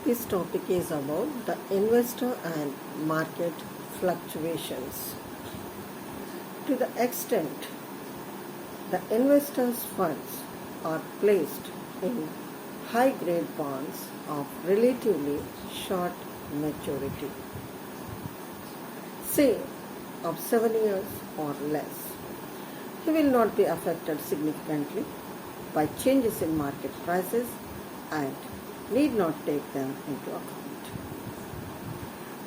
This topic is about the investor and market fluctuations. To the extent the investor's funds are placed in high grade bonds of relatively short maturity, say of 7 years or less, he will not be affected significantly by changes in market prices and need not take them into account.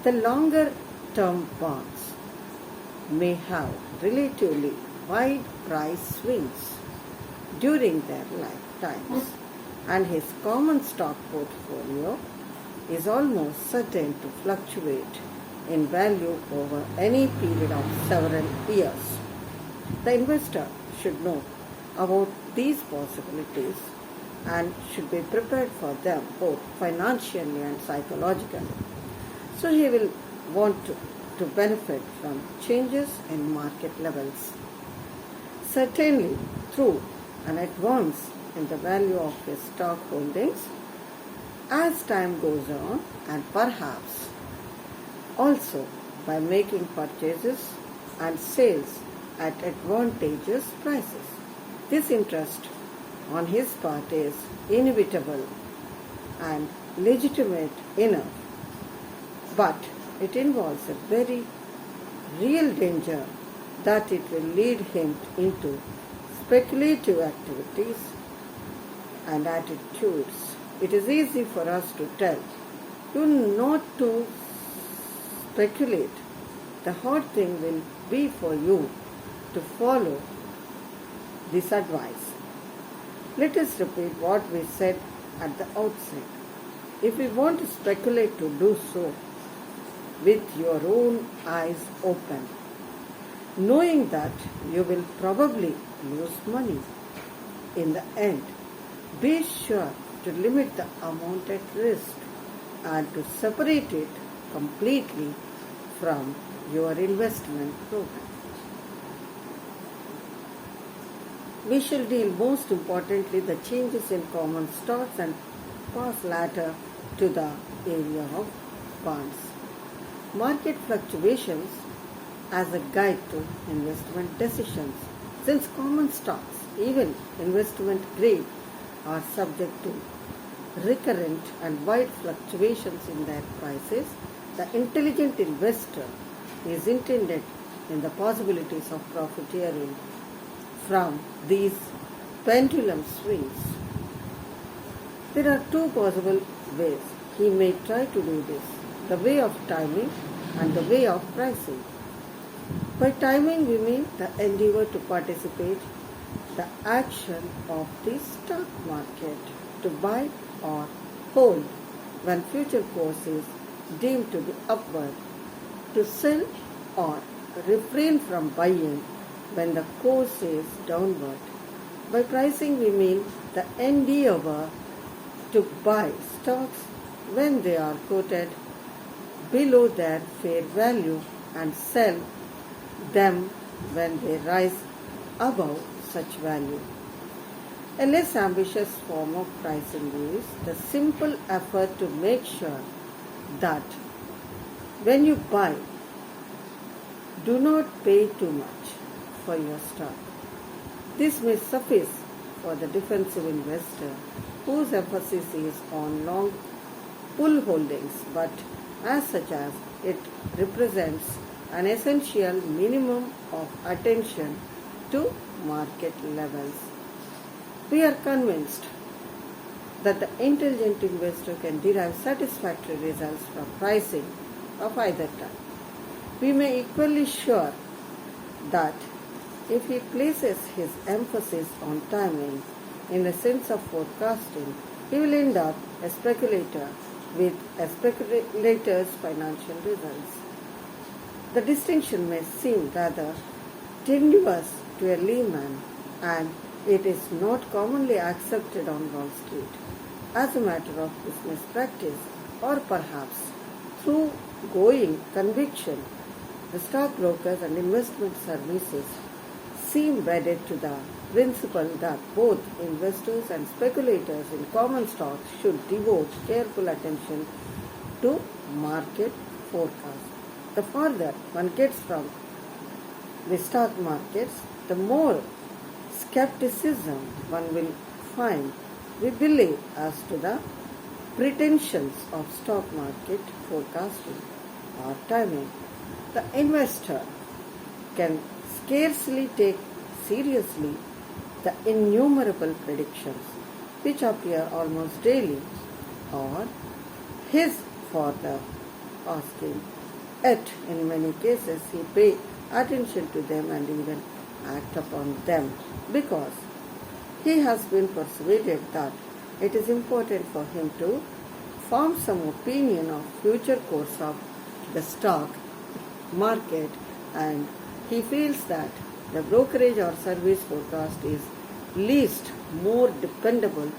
The longer term bonds may have relatively wide price swings during their lifetimes, and his common stock portfolio is almost certain to fluctuate in value over any period of several years. The investor should know about these possibilities and should be prepared for them both financially and psychologically. So he will want to benefit from changes in market levels. Certainly through an advance in the value of his stock holdings as time goes on, and perhaps also by making purchases and sales at advantageous prices. This interest on his part is inevitable and legitimate enough, but it involves a very real danger that it will lead him into speculative activities and attitudes. It is easy for us to tell you not to speculate. The hard thing will be for you to follow this advice. Let us repeat what we said at the outset. If we want to speculate, to do so with your own eyes open, knowing that you will probably lose money in the end. Be sure to limit the amount at risk and to separate it completely from your investment program. We shall deal most importantly the changes in common stocks and pass later to the area of bonds. Market fluctuations as a guide to investment decisions. Since common stocks, even investment grade, are subject to recurrent and wide fluctuations in their prices, the intelligent investor is intended in the possibilities of profiteering from these pendulum swings. There are two possible ways he may try to do this: the way of timing and the way of pricing. By timing we mean the endeavor to participate the action of the stock market, to buy or hold when future course is deemed to be upward, to sell or refrain from buying when the course is downward. By pricing we mean the endeavor to buy stocks when they are quoted below their fair value and sell them when they rise above such value. A less ambitious form of pricing is the simple effort to make sure that when you buy, do not pay too much for your stock. This may suffice for the defensive investor whose emphasis is on long pull holdings, but as such as it represents an essential minimum of attention to market levels. We are convinced that the intelligent investor can derive satisfactory results from pricing of either type. We may equally sure that if he places his emphasis on timing in the sense of forecasting, he will end up a speculator with a speculator's financial results. The distinction may seem rather tenuous to a layman, and it is not commonly accepted on Wall Street. As a matter of business practice, or perhaps through growing conviction, the stockbrokers and investment services seem wedded to the principle that both investors and speculators in common stocks should devote careful attention to market forecasts. The further one gets from the stock markets, the more skepticism one will find, we believe, as to the pretensions of stock market forecasting or timing. The investor can scarcely take seriously the innumerable predictions which appear almost daily or his for the asking. Yet, in many cases, he pay attention to them and even act upon them because he has been persuaded that it is important for him to form some opinion of future course of the stock market, and he feels that the brokerage or service forecast is least more dependable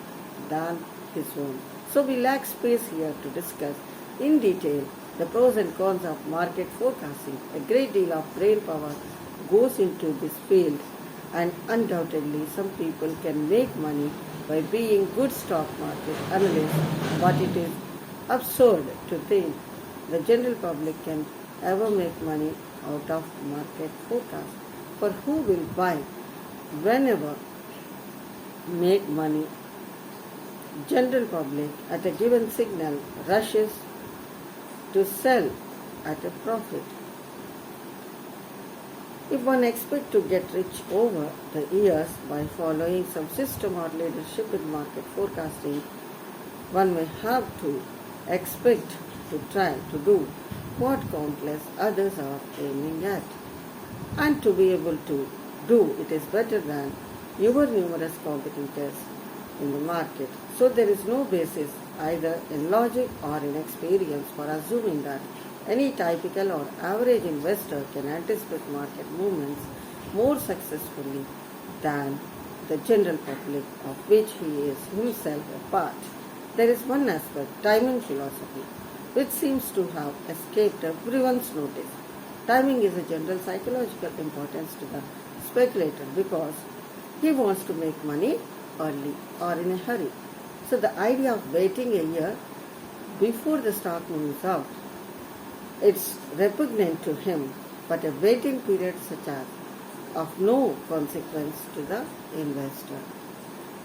than his own. So we lack space here to discuss in detail the pros and cons of market forecasting. A great deal of brain power goes into this field, and undoubtedly some people can make money by being good stock market analysts, but it is absurd to think the general public can ever make money out of market forecast. For who will buy whenever make money? General public at a given signal rushes to sell at a profit. If one expects to get rich over the years by following some system or leadership in market forecasting, one may have to expect to try to do what countless others are aiming at. And to be able to do it is better than your numerous competitors in the market. So there is no basis either in logic or in experience for assuming that any typical or average investor can anticipate market movements more successfully than the general public, of which he is himself a part. There is one aspect, timing philosophy, which seems to have escaped everyone's notice. Timing is a general psychological importance to the speculator because he wants to make money early or in a hurry. So the idea of waiting a year before the stock moves out, it's repugnant to him, but a waiting period such as of no consequence to the investor.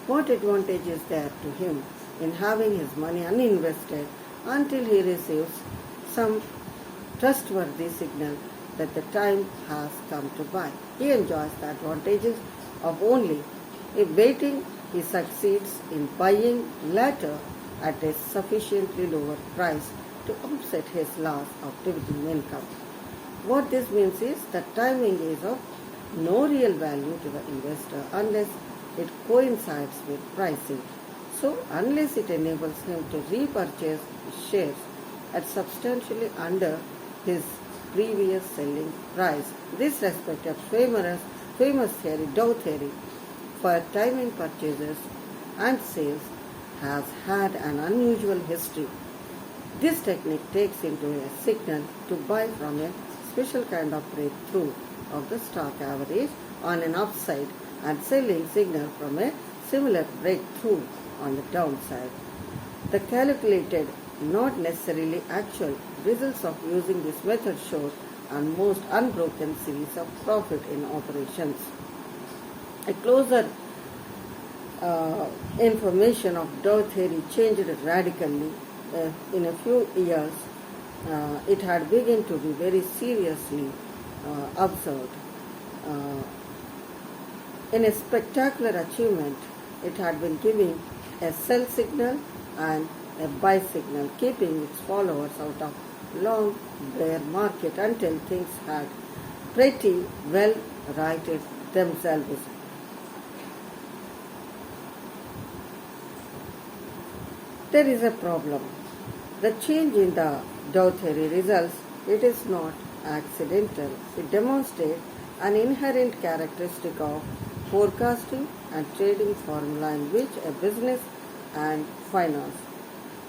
What advantage is there to him in having his money uninvested until he receives some trustworthy signal that the time has come to buy? He enjoys the advantages of only if waiting he succeeds in buying later at a sufficiently lower price to offset his loss of dividend income. What this means is that timing is of no real value to the investor unless it coincides with pricing. So unless it enables him to repurchase his shares at substantially under his previous selling price. This respect of famous theory, Dow theory, for timing purchases and sales has had an unusual history. This technique takes into a signal to buy from a special kind of breakthrough of the stock average on an upside and selling signal from a similar breakthrough on the downside. The calculated, not necessarily actual, results of using this method show and most unbroken series of profit in operations. A closer information of Dow theory changed radically in a few years. It had begun to be very seriously observed. In a spectacular achievement, it had been giving a sell signal and a buy signal, keeping its followers out of long bear market until things had pretty well righted themselves. There is a problem. The change in the Dow theory results, it is not accidental. It demonstrates an inherent characteristic of forecasting and trading formula in which a business and finance.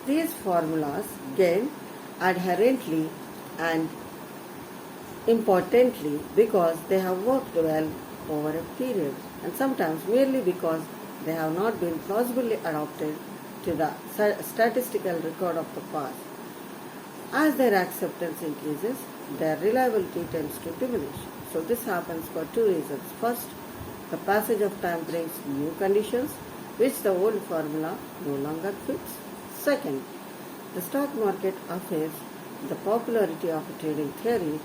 These formulas gain adherently and importantly because they have worked well over a period. and sometimes merely because they have not been plausibly adapted to the statistical record of the past. As their acceptance increases, their reliability tends to diminish. So this happens for two reasons. First, the passage of time brings new conditions which the old formula no longer fits. Second, the stock market affairs, the popularity of a trading theory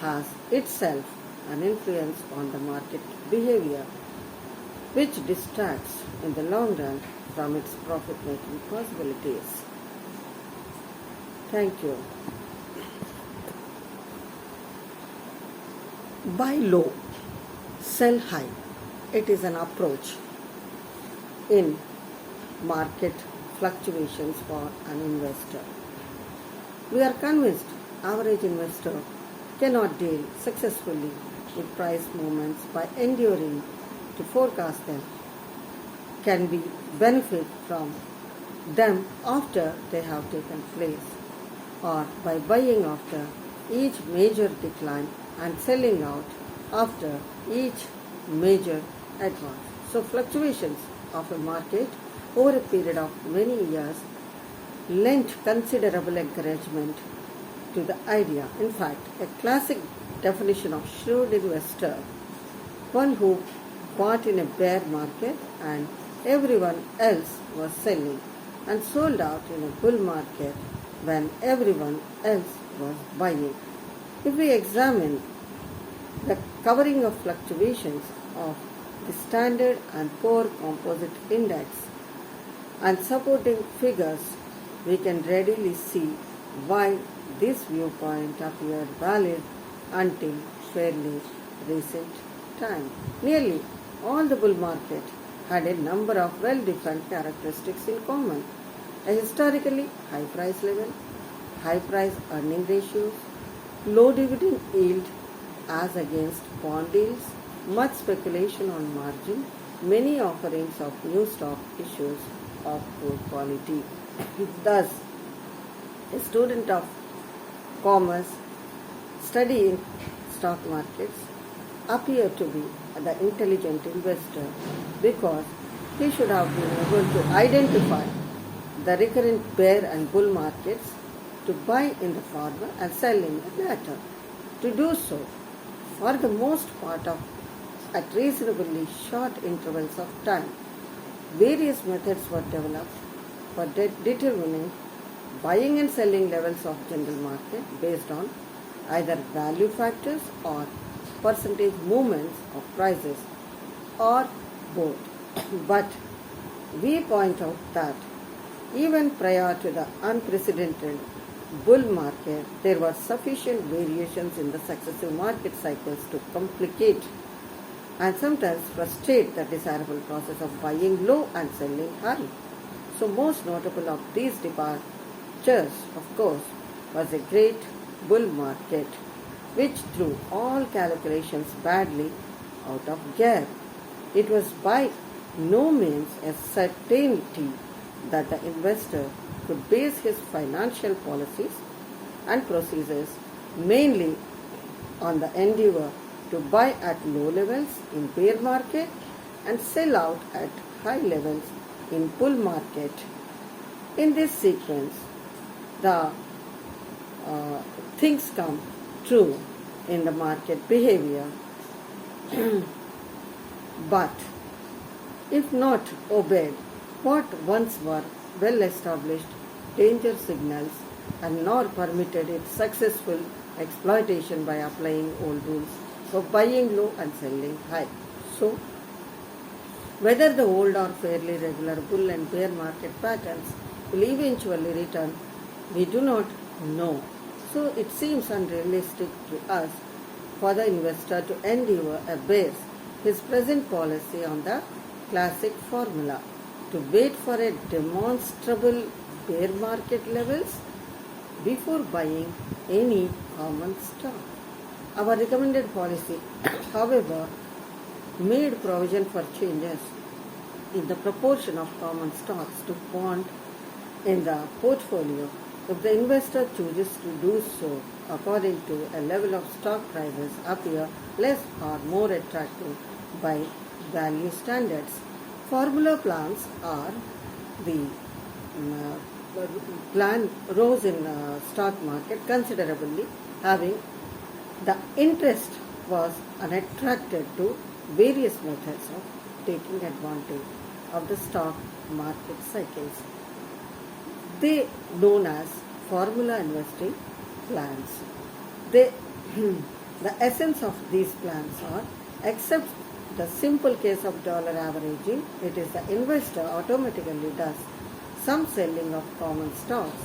has itself an influence on the market behavior which distracts in the long run from its profit-making possibilities. Thank you. Buy low, sell high. It is an approach in market fluctuations for an investor. We are convinced average investor cannot deal successfully with price movements by enduring to forecast them, can be benefit from them after they have taken place, or by buying after each major decline and selling out after each major advance. So fluctuations of a market over a period of many years lent considerable encouragement to the idea. In fact, a classic definition of shrewd investor, one who bought in a bear market and everyone else was selling, and sold out in a bull market when everyone else was buying. If we examine the covering of fluctuations of the Standard and Poor Composite Index and supporting figures, we can readily see why this viewpoint appeared valid until fairly recent time. Nearly all the bull market had a number of well-defined characteristics in common: a historically high price level, high price earning ratios, low dividend yield as against bond yields, much speculation on margin, many offerings of new stock issues of poor quality. Thus, a student of commerce studying stock markets appear to be the intelligent investor because he should have been able to identify the recurrent bear and bull markets, to buy in the former and sell in the latter. To do so, for the most part of at reasonably short intervals of time, various methods were developed for determining buying and selling levels of general market based on either value factors or percentage movements of prices, or both. But we point out that even prior to the unprecedented bull market, there were sufficient variations in the successive market cycles to complicate and sometimes frustrate the desirable process of buying low and selling high. So most notable of these departures, of course, was a great bull market, which threw all calculations badly out of gear. It was by no means a certainty that the investor could base his financial policies and procedures mainly on the endeavor to buy at low levels in bear market and sell out at high levels in bull market. In this sequence, the things come true in the market behavior, but if not obeyed, what once were well-established danger signals and nor permitted its successful exploitation by applying old rules for buying low and selling high. So, whether the old or fairly regular bull and bear market patterns will eventually return, we do not know. So it seems unrealistic to us for the investor to endeavor to base his present policy on the classic formula, to wait for a demonstrable bear market levels before buying any common stock. Our recommended policy, however, made provision for changes in the proportion of common stocks to bond in the portfolio if the investor chooses to do so according to a level of stock prices appear less or more attractive by value standards. Formula plans are the plan rose in stock market considerably, having the interest was unattracted to various methods of taking advantage of the stock market cycles. They known as formula investing plans. They, the essence of these plans are, except the simple case of dollar averaging, it is the investor automatically does some selling of common stocks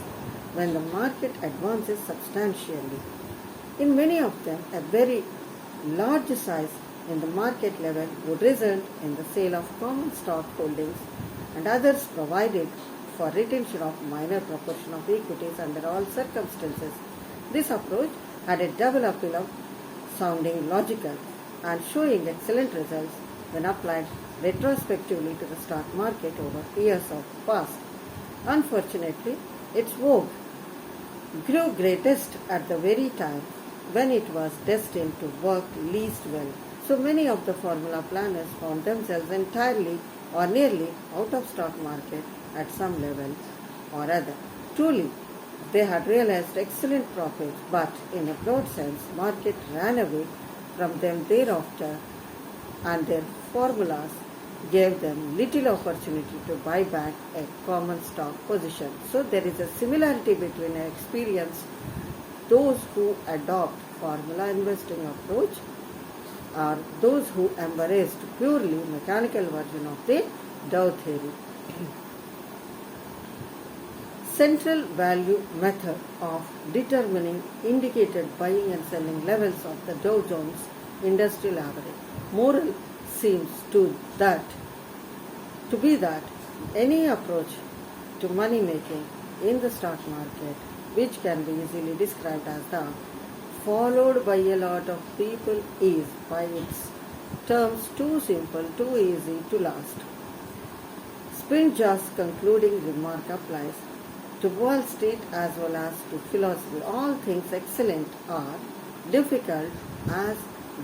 when the market advances substantially. In many of them, a very large size in the market level would result in the sale of common stock holdings, and others provided for retention of minor proportion of equities under all circumstances. This approach had a double appeal of sounding logical and showing excellent results when applied retrospectively to the stock market over years of past. Unfortunately, its vogue grew greatest at the very time when it was destined to work least well. So many of the formula planners found themselves entirely or nearly out of stock market at some level or other. Truly, they had realized excellent profits, but in a broad sense, market ran away from them thereafter, and their formulas gave them little opportunity to buy back a common stock position. So there is a similarity between experience those who adopt formula investing approach are those who embraced purely mechanical version of the Dow theory. Central value method of determining indicated buying and selling levels of the Dow Jones Industrial Average. Moral seems to be that any approach to money making in the stock market, which can be easily described as the followed by a lot of people, is by its terms too simple, too easy to last. Spinjar's concluding remark applies to Wall Street as well as to philosophy. All things excellent are difficult as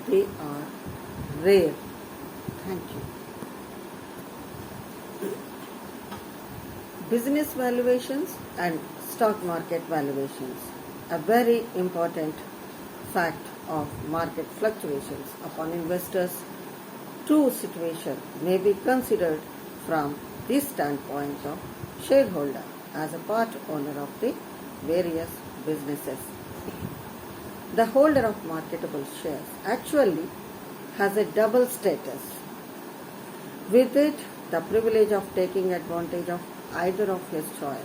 they are rare. Thank you. Business valuations and stock market valuations. A very important fact of market fluctuations upon investors' true situation may be considered from this standpoint of shareholder as a part owner of the various businesses. The holder of marketable shares actually has a double status. With it, the privilege of taking advantage of either of his choice.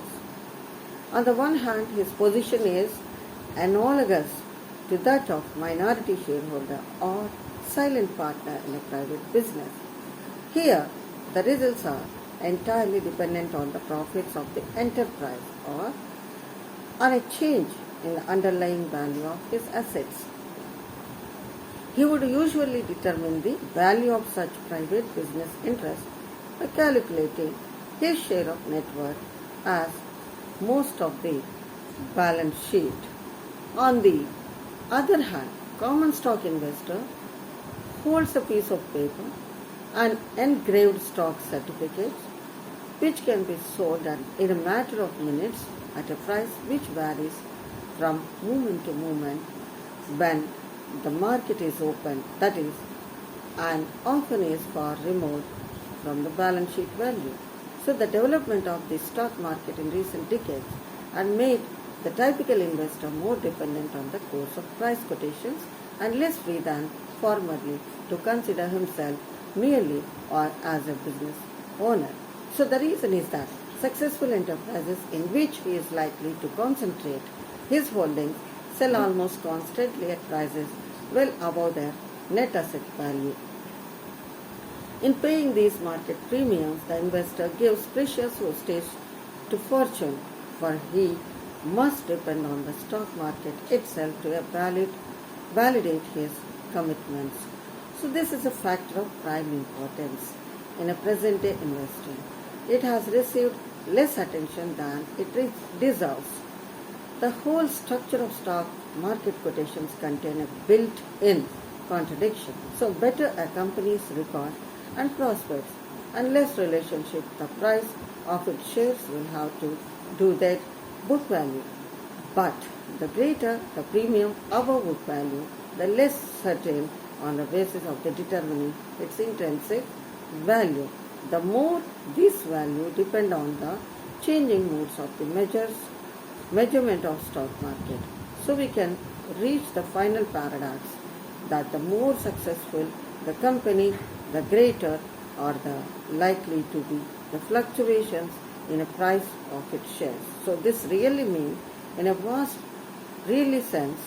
On the one hand, his position is analogous to that of minority shareholder or silent partner in a private business. Here, the results are entirely dependent on the profits of the enterprise or on a change in the underlying value of his assets. He would usually determine the value of such private business interest by calculating his share of net worth as most of the balance sheet. On the other hand, common stock investor holds a piece of paper and engraved stock certificates which can be sold in a matter of minutes at a price which varies from moment to moment when the market is open, that is, and often is far removed from the balance sheet value. So the development of the stock market in recent decades had made the typical investor more dependent on the course of price quotations and less free than formerly to consider himself merely or as a business owner. So the reason is that successful enterprises in which he is likely to concentrate his holdings sell almost constantly at prices well above their net asset value. In paying these market premiums, the investor gives precious hostage to fortune, for he must depend on the stock market itself to validate his commitments. So this is a factor of prime importance in a present-day investing. It has received less attention than it deserves. The whole structure of stock market quotations contain a built-in contradiction. So better a company's record and prospects. Unless relationship, the price of its shares will have to do that book value. But the greater the premium above book value, the less certain on the basis of the determining its intrinsic value. The more this value depend on the changing moods of the measurement of stock market. So we can reach the final paradox that the more successful the company, the greater are the likely to be the fluctuations in a price of its shares. So this really means, in a vast really sense,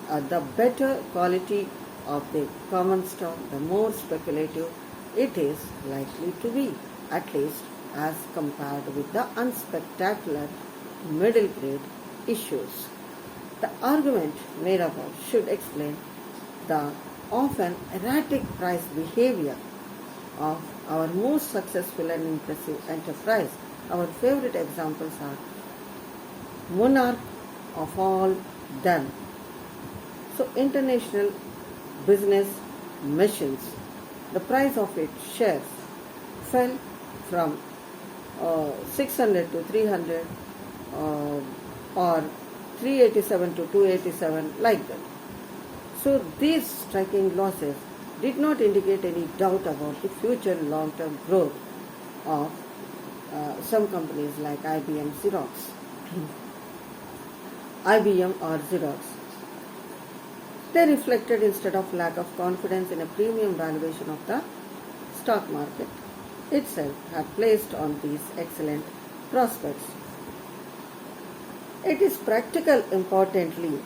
the better quality of the common stock, the more speculative it is likely to be, at least as compared with the unspectacular middle grade issues. The argument made above should explain the often erratic price behavior of our most successful and impressive enterprise. Our favorite examples are monarch of all done. So international business machines, the price of its shares fell from 600 to 300 or 387 to 287, like that. So these striking losses did not indicate any doubt about the future long-term growth of some companies like IBM or Xerox. They reflected, instead of lack of confidence in a premium valuation of the stock market itself, had placed on these excellent prospects. It is practical, importantly,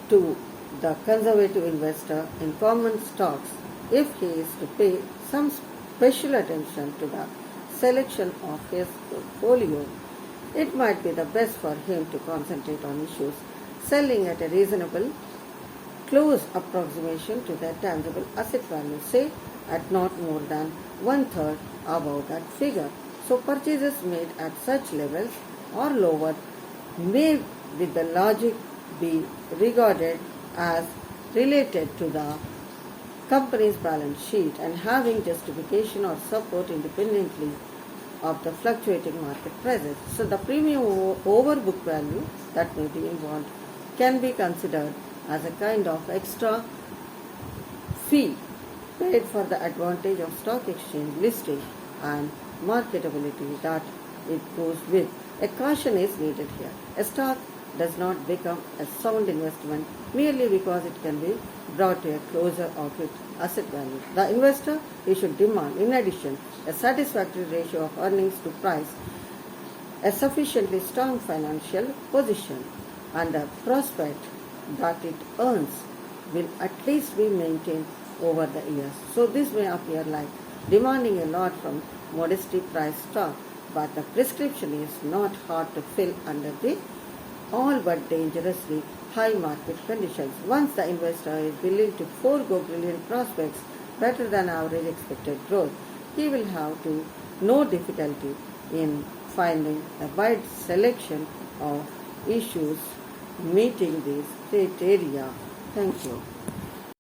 to the conservative investor in common stocks if he is to pay some special attention to the selection of his portfolio. It might be the best for him to concentrate on issues selling at a reasonable close approximation to their tangible asset value, say at not more than one-third above that figure. So purchases made at such levels or lower may, with the logic, be regarded as related to the company's balance sheet and having justification or support independently of the fluctuating market prices. So the premium over book value that may be involved can be considered as a kind of extra fee paid for the advantage of stock exchange listing and marketability that it goes with. A caution is needed here. A stock does not become a sound investment merely because it can be brought to a closer of its asset value. The investor, he should demand, in addition, a satisfactory ratio of earnings to price, a sufficiently strong financial position, and the prospect that it earns will at least be maintained over the years. So this may appear like demanding a lot from modestly priced stock, but the prescription is not hard to fill under the all but dangerously high market conditions. Once the investor is willing to forego brilliant prospects better than average expected growth, he will have to no difficulty in finding a wide selection of issues meeting these criteria. Thank you.